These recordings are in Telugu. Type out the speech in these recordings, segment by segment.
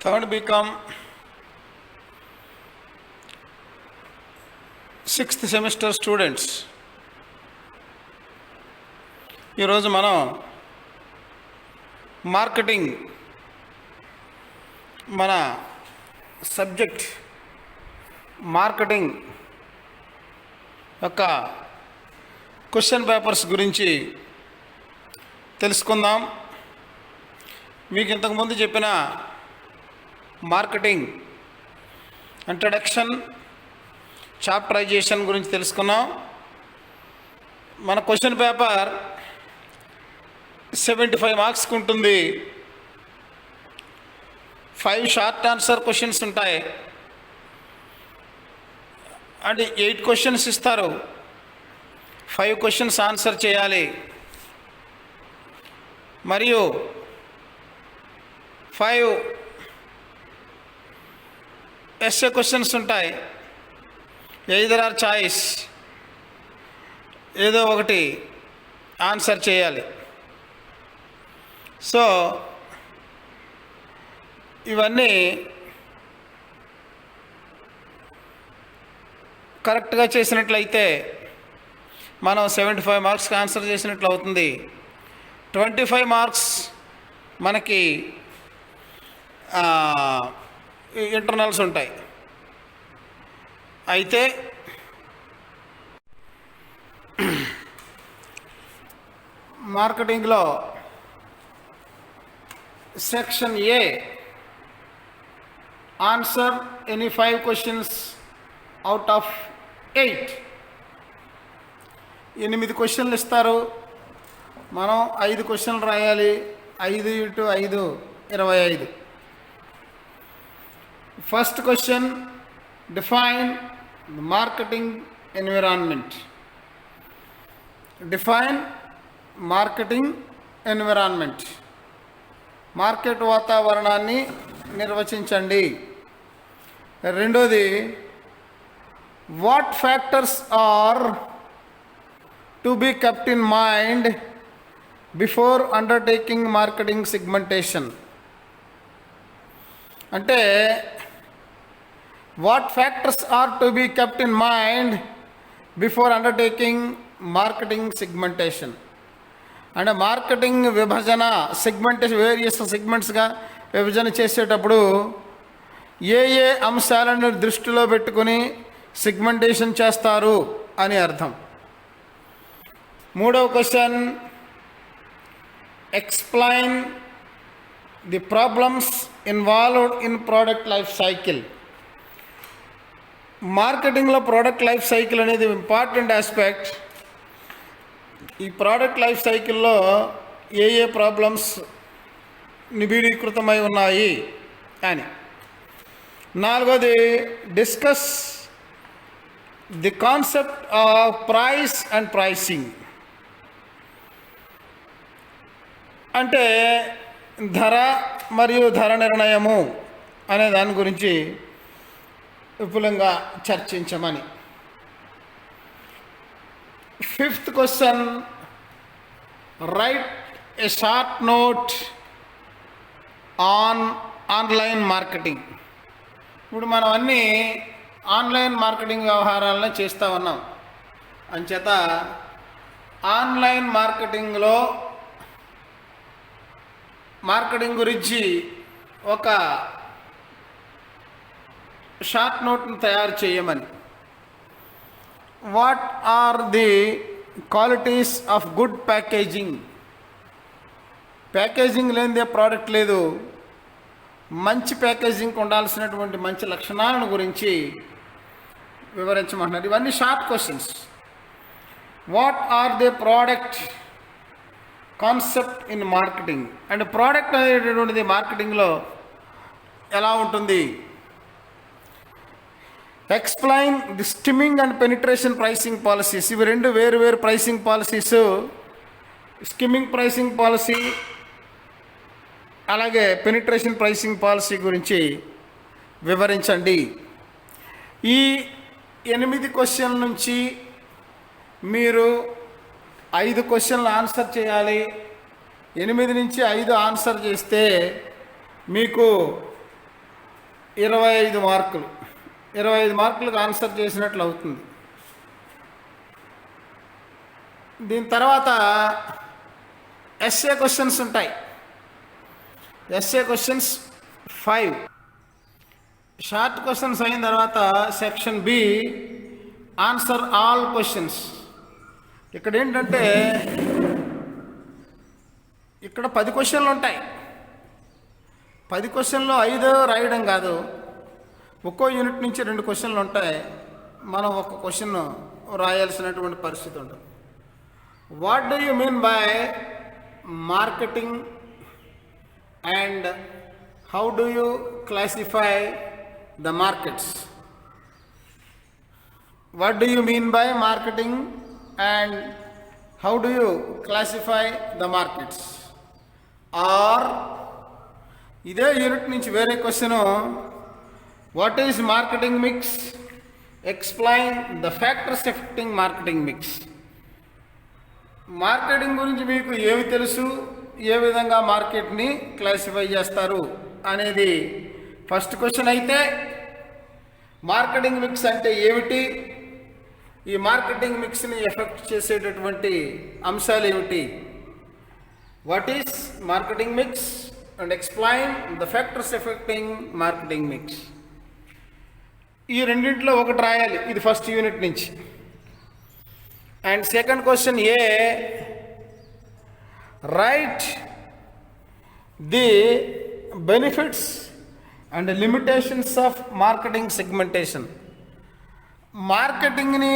Third BCom 6th semester students, ఈరోజు మనం మార్కెటింగ్ మన సబ్జెక్ట్ మార్కెటింగ్ యొక్క క్వశ్చన్ పేపర్స్ గురించి తెలుసుకుందాం. మీకు ఇంతకుముందు చెప్పిన మార్కెటింగ్ ఇంట్రడక్షన్, చాప్టరైజేషన్ గురించి తెలుసుకున్నాం. మన క్వశ్చన్ పేపర్ 75 మార్క్స్కి ఉంటుంది. 5 షార్ట్ ఆన్సర్ క్వశ్చన్స్ ఉంటాయి. అంటే 8 క్వశ్చన్స్ ఇస్తారు, 5 క్వశ్చన్స్ ఆన్సర్ చేయాలి. మరియు 5 ఎస్ఏ క్వశ్చన్స్ ఉంటాయి. ఎయిదర్ ఆర్ చాయిస్, ఏదో ఒకటి ఆన్సర్ చేయాలి. సో ఇవన్నీ కరెక్ట్గా చేసినట్లయితే మనం 75 మార్క్స్కి ఆన్సర్ చేసినట్లు అవుతుంది. 25 మార్క్స్ మనకి ఇంటర్నల్స్ ఉంటాయి. అయితే మార్కెటింగ్లో section A, answer any 5 questions out of 8. 8 క్వశ్చన్లు ఇస్తారు. మనం 5 క్వశ్చన్లు రాయాలి. 5 × 5 25. First question, define the marketing environment. Define marketing environment, market వాతావరణాన్ని నిర్వచించండి. రెండోది, what factors are to be kept in mind before undertaking marketing segmentation. అంటే what factors are to be kept in mind before undertaking marketing segmentation. అంటే మార్కెటింగ్ విభజన, సెగ్మెంటేషన్, వేరియస్ సెగ్మెంట్స్గా విభజన చేసేటప్పుడు ఏ ఏ అంశాలను దృష్టిలో పెట్టుకుని సెగ్మెంటేషన్ చేస్తారు అని అర్థం. మూడవ question, explain the problems involved in product life cycle. మార్కెటింగ్లో ప్రోడక్ట్ లైఫ్ సైకిల్ అనేది ఇంపార్టెంట్ ఆస్పెక్ట్. ఈ ప్రోడక్ట్ లైఫ్ సైకిల్లో ఏ ఏ ప్రాబ్లమ్స్ నిబిడీకృతమై ఉన్నాయి అని. నాలుగోది, discuss the concept of price and pricing. అంటే ధర మరియు ధర నిర్ణయము అనే దాని గురించి విపులంగా చర్చించమని. Fifth question, write a short note on online marketing. ఇప్పుడు మనం అన్నీ ఆన్లైన్ మార్కెటింగ్ వ్యవహారాలను చేస్తూ ఉన్నాం. అంచేత ఆన్లైన్ మార్కెటింగ్లో మార్కెటింగ్ గురించి ఒక షార్ట్ నోట్ను తయారు చేయమని. What are the qualities of good packaging. Packaging లేనిదే ప్రోడక్ట్ లేదు. మంచి ప్యాకేజింగ్ ఉండాల్సినటువంటి మంచి లక్షణాలను గురించి వివరించమంటున్నారు. ఇవన్నీ short questions. What are the product concept in marketing. And product అనేటటువంటిది మార్కెటింగ్లో ఎలా ఉంటుంది. Explain the skimming and penetration pricing policies. ఇవి రెండు వేరు వేరు pricing policies. Skimming pricing policy అలాగే పెనిట్రేషన్ ప్రైసింగ్ పాలసీ గురించి వివరించండి. ఈ 8 క్వశ్చన్ల నుంచి మీరు 5 క్వశ్చన్లు ఆన్సర్ చేయాలి. 8 నుంచి 5 ఆన్సర్ చేస్తే మీకు 25 మార్కులు. 25 మార్కులకు ఆన్సర్ చేసినట్లు అవుతుంది. దీని తర్వాత ఎస్ఏ క్వశ్చన్స్ ఉంటాయి. SA questions 5. షార్ట్ క్వశ్చన్స్ అయిన తర్వాత section B answer all questions. ఇక్కడ ఏంటంటే ఇక్కడ 10 క్వశ్చన్లు ఉంటాయి. 10 క్వశ్చన్లు 5 రాయడం కాదు, ఒక్కో యూనిట్ నుంచి 2 క్వశ్చన్లు ఉంటాయి. మనం ఒక క్వశ్చన్ రాయాల్సినటువంటి పరిస్థితి ఉంటుంది. What do you mean by marketing and how do you classify the markets? What do you mean by marketing and how do you classify the markets? Or ఇదే యూనిట్ నుంచి వేరే question, what is marketing mix? Explain the factors affecting marketing mix. Marketing గురించి మీకు ఏమి తెలుసు, ఏ విధంగా మార్కెట్ని క్లాసిఫై చేస్తారు అనేది ఫస్ట్ క్వశ్చన్ అయితే, మార్కెటింగ్ మిక్స్ అంటే ఏమిటి, ఈ మార్కెటింగ్ మిక్స్ని ఎఫెక్ట్ చేసేటటువంటి అంశాలు ఏమిటి, what is marketing mix and explain the factors affecting marketing mix. ఈ రెండింటిలో ఒకటి రాయాలి, ఇది ఫస్ట్ యూనిట్ నుంచి. And second question A, write the benefits and limitations of marketing segmentation. మార్కెటింగ్ని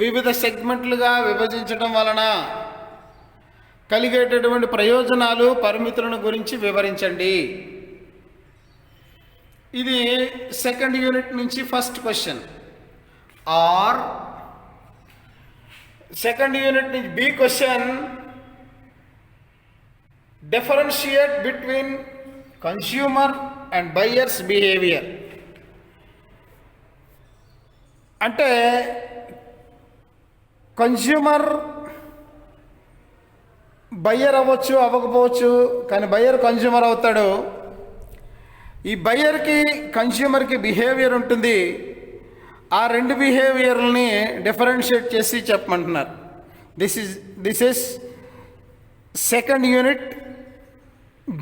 వివిధ సెగ్మెంట్లుగా విభజించడం వలన కలిగేటటువంటి ప్రయోజనాలు, పరిమితులను గురించి వివరించండి. ఇది సెకండ్ యూనిట్ నుంచి first question. Or second unit నుంచి B question, differentiate between consumer and buyers behaviour. అంటే కన్స్యూమర్ బయ్యర్ అవ్వచ్చు, అవ్వకపోవచ్చు, కానీ బయ్యర్ కన్స్యూమర్ అవుతాడు. ఈ బయ్యర్కి కన్స్యూమర్కి బిహేవియర్ ఉంటుంది. ఆ రెండు బిహేవియర్ని డిఫరెన్షియేట్ చేసి చెప్పమంటున్నారు. This is second unit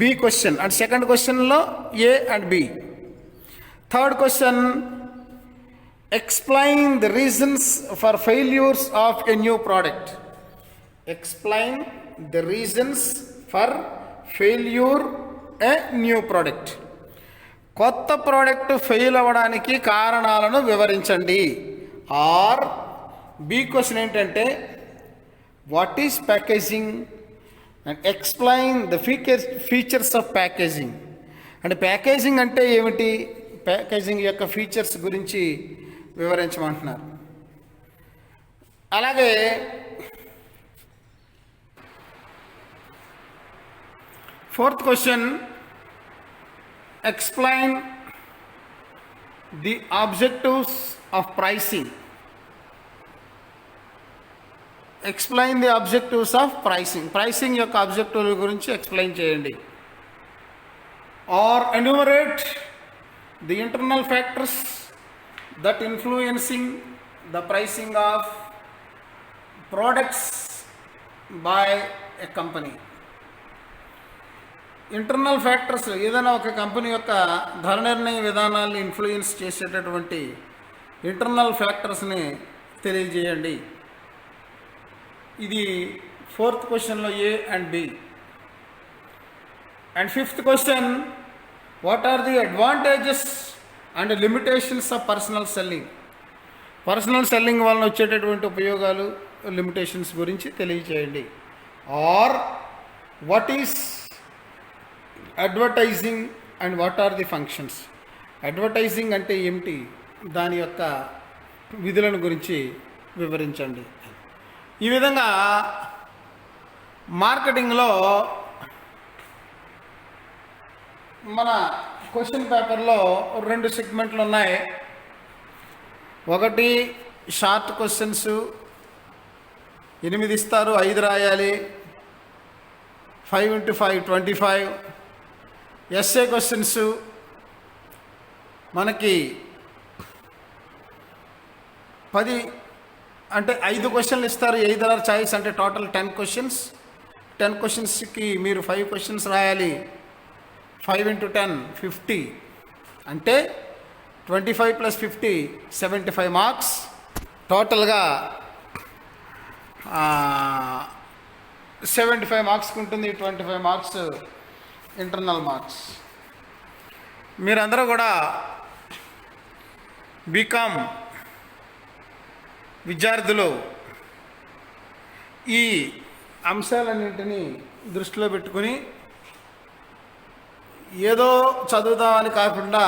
B question. And second క్వశ్చన్లో A and B. Third question, explain the reasons for failures of a new product. Explain the reasons for failure a new product. కొత్త ప్రోడక్ట్ ఫెయిల్ అవ్వడానికి కారణాలను వివరించండి. ఆర్ బి క్వశ్చన్ ఏంటంటే, what is packaging and explain the features of packaging. అంటే ప్యాకేజింగ్ అంటే ఏమిటి, ప్యాకేజింగ్ యొక్క ఫీచర్స్ గురించి వివరించమంటున్నారు. అలాగే fourth question, explain the objectives of pricing. Explain the objectives of pricing. Pricing యొక్క ఆబ్జెక్టివ్ల గురించి ఎక్స్ప్లెయిన్ చేయండి. Or enumerate the internal factors that influencing the pricing of products by a company. Internal factors, ఏదైనా ఒక కంపెనీ యొక్క ధర నిర్ణయ విధానాన్ని ఇన్ఫ్లుయెన్స్ చేసేటటువంటి ఇంటర్నల్ ఫ్యాక్టర్స్ని తెలియజేయండి. ఇది ఫోర్త్ క్వశ్చన్లో A and B. And fifth question, what are the advantages and limitations of personal selling. Personal selling వలన వచ్చేటటువంటి ఉపయోగాలు, లిమిటేషన్స్ గురించి తెలియచేయండి. Or what is advertising and what are the functions. Advertising అంటే ఏమిటి, దాని యొక్క విధులను గురించి వివరించండి. ఈ విధంగా మార్కెటింగ్లో మన క్వశ్చన్ పేపర్లో 2 సెగ్మెంట్లు ఉన్నాయి. ఒకటి షార్ట్ క్వశ్చన్స్ 8 ఇస్తారు, 5 రాయాలి. 5 × 5 25. ఎస్ఏ క్వశ్చన్స్ మనకి 10 అంటే 5 క్వశ్చన్లు ఇస్తారు, ఎయిదర్ చాయిస్. అంటే టోటల్ 10 క్వశ్చన్స్. 10 క్వశ్చన్స్కి మీరు 5 క్వశ్చన్స్ రాయాలి. 5 × 10 50, అంటే 25 + 50 75 మార్క్స్. టోటల్గా 75 మార్క్స్కి ఉంటుంది. 25 మార్క్స్ ఇంటర్నల్ మార్క్స్. మీరందరూ కూడా బీకామ్ విద్యార్థులు ఈ అంశాలన్నింటినీ దృష్టిలో పెట్టుకుని ఏదో చదువుదామని కాకుండా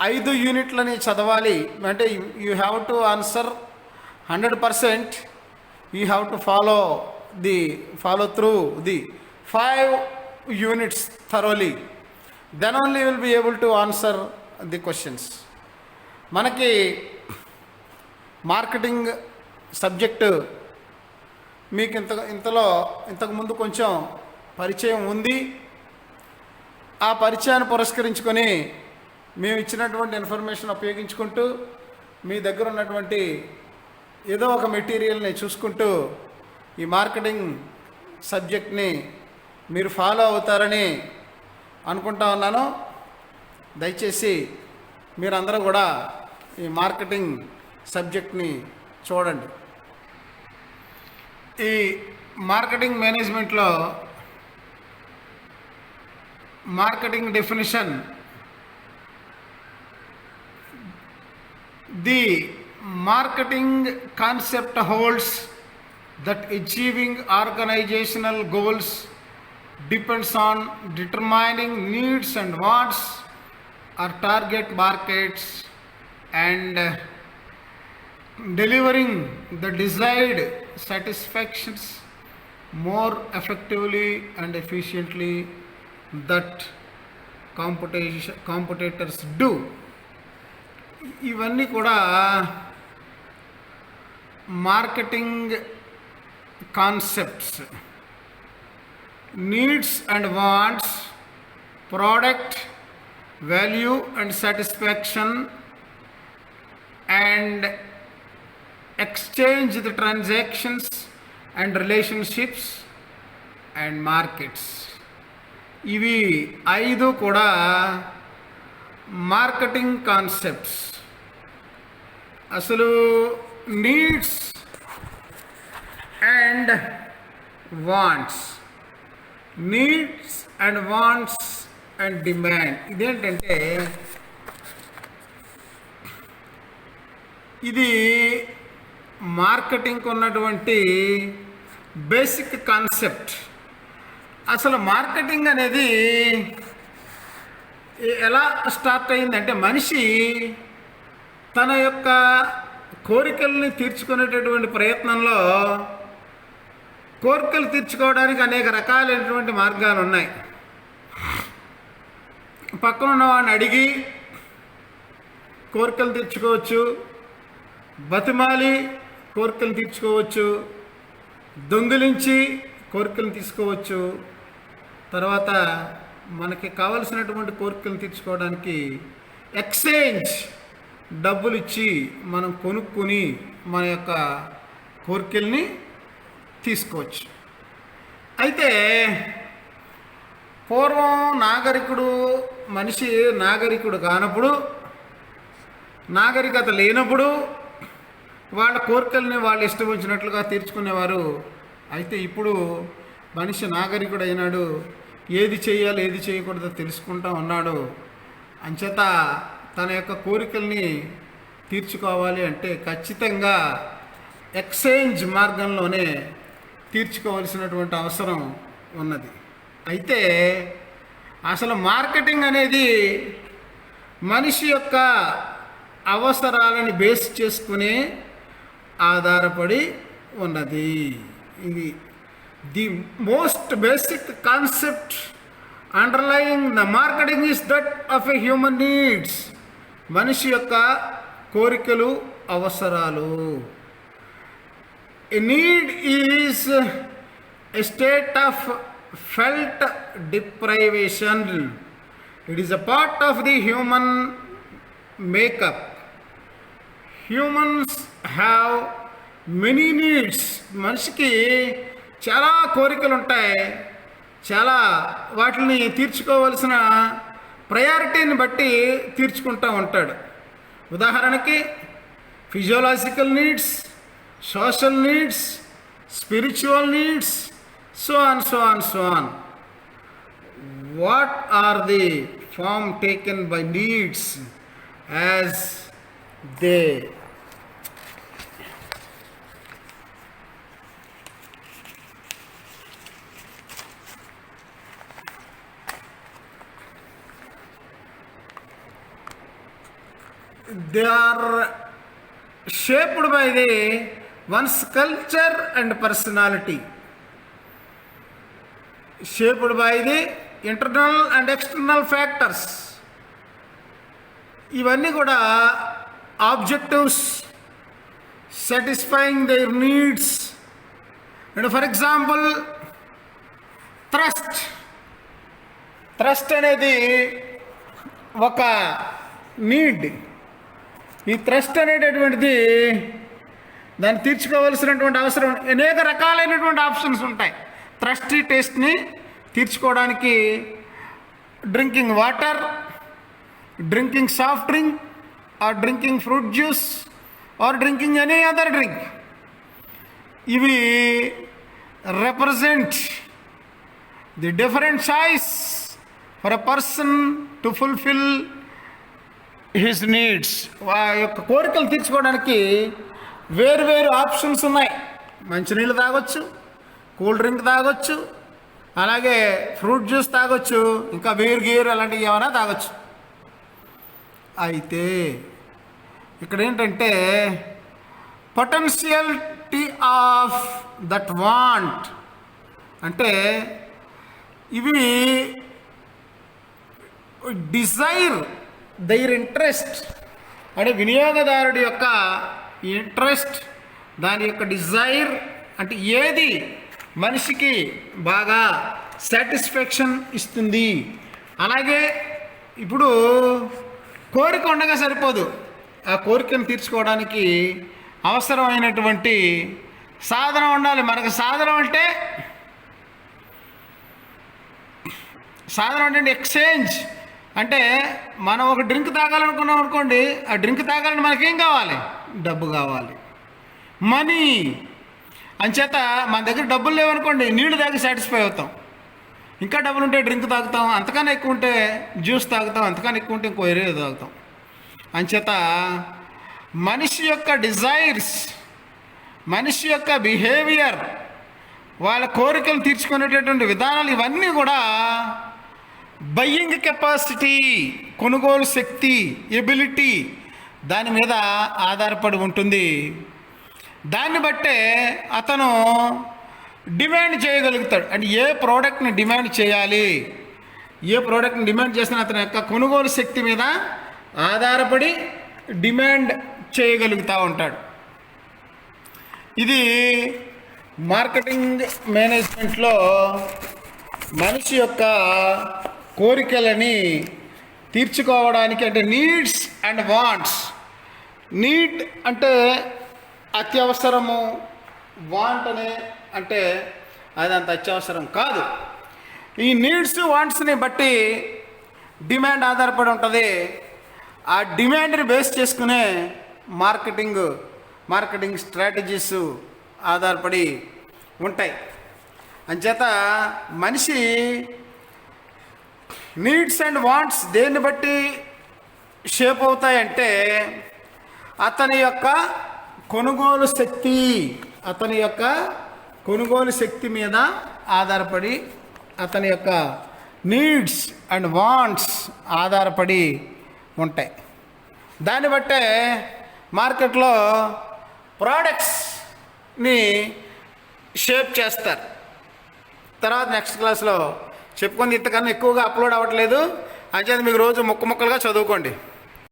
5 యూనిట్లని చదవాలి. అంటే you have to answer 100%. You have to follow through the 5 units thoroughly. Then only you will be able to answer the questions. మనకి మార్కెటింగ్ సబ్జెక్టు మీకు ఇంతకుముందు కొంచెం పరిచయం ఉంది. ఆ పరిచయాన్ని పురస్కరించుకొని మేము ఇచ్చినటువంటి ఇన్ఫర్మేషన్ ఉపయోగించుకుంటూ మీ దగ్గర ఉన్నటువంటి ఏదో ఒక మెటీరియల్ని చూసుకుంటూ ఈ మార్కెటింగ్ సబ్జెక్ట్ని మీరు ఫాలో అవుతారని అనుకుంటా ఉన్నాను. దయచేసి మీరందరూ కూడా ఈ మార్కెటింగ్ సబ్జెక్ట్ని చూడండి. ఈ మార్కెటింగ్ మేనేజ్మెంట్లో marketing definition, the marketing concept holds that achieving organizational goals depends on determining needs and wants or target markets and delivering the desired satisfactions more effectively and efficiently that competitors do. ఇవన్నీ కూడా marketing concepts. Needs and wants, product value and satisfaction, and exchange the transactions and relationships and markets. ఇవి 5 కూడా మార్కెటింగ్ కాన్సెప్ట్స్. అసలు needs and wants, needs and wants and demand, ఇదేంటంటే ఇది మార్కెటింగ్కి ఉన్నటువంటి బేసిక్ కాన్సెప్ట్. అసలు మార్కెటింగ్ అనేది ఎలా స్టార్ట్ అయిందంటే, మనిషి తన యొక్క కోరికల్ని తీర్చుకునేటటువంటి ప్రయత్నంలో కోరికలు తీర్చుకోవడానికి అనేక రకాలైనటువంటి మార్గాలు ఉన్నాయి. పక్కన ఉన్నవాడిని అడిగి కోరికలు తీర్చుకోవచ్చు, బతిమాలి కోరికలు తీర్చుకోవచ్చు, దొంగిలించి కోరికలు తీసుకోవచ్చు. తర్వాత మనకి కావలసినటువంటి కోరికలు తీర్చుకోవడానికి ఎక్స్చేంజ్, డబ్బులు ఇచ్చి మనం కొనుక్కొని మన యొక్క కోరికల్ని తీసుకోవచ్చు. అయితే పూర్వం మనిషి నాగరికుడు కానప్పుడు, నాగరికత లేనప్పుడు వాళ్ళ కోరికల్ని వాళ్ళు ఇష్టం వచ్చినట్లుగా తీర్చుకునేవారు. అయితే ఇప్పుడు మనిషి నాగరికుడు అయినాడు, ఏది చేయాలి ఏది చేయకూడదో తెలుసుకుంటూ ఉన్నాడు. అంచేత తన యొక్క కోరికల్ని తీర్చుకోవాలి అంటే ఖచ్చితంగా ఎక్స్చేంజ్ మార్గంలోనే తీర్చుకోవాల్సినటువంటి అవసరం ఉన్నది. అయితే అసలు మార్కెటింగ్ అనేది మనిషి యొక్క అవసరాలని బేస్ చేసుకుని ఆధారపడి ఉన్నది. ఇది the most basic concept underlying the marketing is that of a human needs. మనిషి యొక్క కోరికలు, అవసరాలు. A need is a state of felt deprivation It is a part of the human makeup. Humans have many needs. మనిషికి చాలా కోరికలు ఉంటాయి, చాలా వాటిని తీర్చుకోవలసిన ప్రయారిటీని బట్టి తీర్చుకుంటూ ఉంటాడు. ఉదాహరణకి physiological needs, social needs, spiritual needs, so on. What are the form taken by needs as they are shaped by the one's culture and personality, shaped by the internal and external factors. ఇవన్నీ కూడా objectives satisfying their needs. And for example, thrust అనేది ఒక నీడ్. ఈ థ్రస్ట్ అనేటటువంటిది దాన్ని తీర్చుకోవలసినటువంటి అవసరం, అనేక రకాలైనటువంటి ఆప్షన్స్ ఉంటాయి. థ్రస్టీ టేస్ట్ని తీర్చుకోవడానికి drinking water, drinking soft drink, or drinking fruit juice, or drinking any other drink. ఇవి represent the different choice for a person to fulfil his needs. యొక్క కోరికలు తీర్చుకోవడానికి వేరు ఆప్షన్స్ ఉన్నాయి. మంచినీళ్ళు తాగొచ్చు, కూల్ డ్రింక్ తాగొచ్చు, అలాగే ఫ్రూట్ జ్యూస్ తాగొచ్చు, ఇంకా బీర్ అలాంటివి ఏమైనా తాగొచ్చు. అయితే ఇక్కడ ఏంటంటే పొటెన్షియాలిటీ ఆఫ్ దట్ వాంట్ అంటే ఇవి డిజైర్ దైర్ ఇంట్రెస్ట్ అంటే వినియోగదారుడి యొక్క ఇంట్రెస్ట్, దాని యొక్క డిజైర్ అంటే ఏది మనిషికి బాగా సాటిస్ఫాక్షన్ ఇస్తుంది. అలాగే ఇప్పుడు కోరిక ఉండగా సరిపోదు, ఆ కోరికను తీర్చుకోవడానికి అవసరమైనటువంటి సాధన ఉండాలి. మనకు సాధన అంటే ఎక్స్చేంజ్. అంటే మనం ఒక డ్రింక్ తాగాలనుకున్నాం అనుకోండి, ఆ డ్రింక్ తాగాలని మనకేం కావాలి? డబ్బు కావాలి, మనీ. అంచేత మన దగ్గర డబ్బులు లేవనుకోండి, నీళ్లు తాగి సాటిస్ఫై అవుతాం. ఇంకా డబ్బులు ఉంటే డ్రింక్ తాగుతాం, అంతకన్నా ఎక్కువ ఉంటే జ్యూస్ తాగుతాం, అంతకన్నా ఎక్కువ ఉంటే ఇంకో ఏరియా తాగుతాం. అంచేత మనిషి యొక్క డిజైర్స్, మనిషి యొక్క బిహేవియర్, వాళ్ళ కోరికలు తీర్చుకునేటటువంటి విధానాలు ఇవన్నీ కూడా బయ్యింగ్ కెపాసిటీ, కొనుగోలు శక్తి, ఎబిలిటీ దాని మీద ఆధారపడి ఉంటుంది. దాన్ని బట్టే అతను డిమాండ్ చేయగలుగుతాడు. అంటే ఏ ప్రోడక్ట్ని డిమాండ్ చేయాలి, ఏ ప్రోడక్ట్ని డిమాండ్ చేసిన అతని యొక్క కొనుగోలు శక్తి మీద ఆధారపడి డిమాండ్ చేయగలుగుతూ ఉంటాడు. ఇది మార్కెటింగ్ మేనేజ్మెంట్లో మనిషి యొక్క కోరికలని తీర్చుకోవడానికి అంటే నీడ్స్ అండ్ వాంట్స్. నీడ్ అంటే అత్యవసరము, వాంట్ అంటే అది అంత అత్యవసరం కాదు. ఈ నీడ్స్ వాంట్స్ని బట్టి డిమాండ్ ఆధారపడి ఉంటుంది. ఆ డిమాండ్ని బేస్ చేసుకునే మార్కెటింగ్ స్ట్రాటజీస్ ఆధారపడి ఉంటాయి. అంచేత మనిషి నీడ్స్ అండ్ వాంట్స్ దేన్ని బట్టి షేప్ అవుతాయంటే అతని యొక్క కొనుగోలు శక్తి మీద ఆధారపడి, అతని యొక్క నీడ్స్ అండ్ వాంట్స్ ఆధారపడి ఉంటాయి. దాన్ని బట్టే మార్కెట్లో ప్రోడక్ట్స్ని షేప్ చేస్తారు. తర్వాత నెక్స్ట్ క్లాస్లో చెప్పుకుంది. ఇంతకన్నా ఎక్కువగా అప్లోడ్ అవ్వట్లేదు, అంచేది మీకు రోజు ముక్కలుగా చదువుకోండి.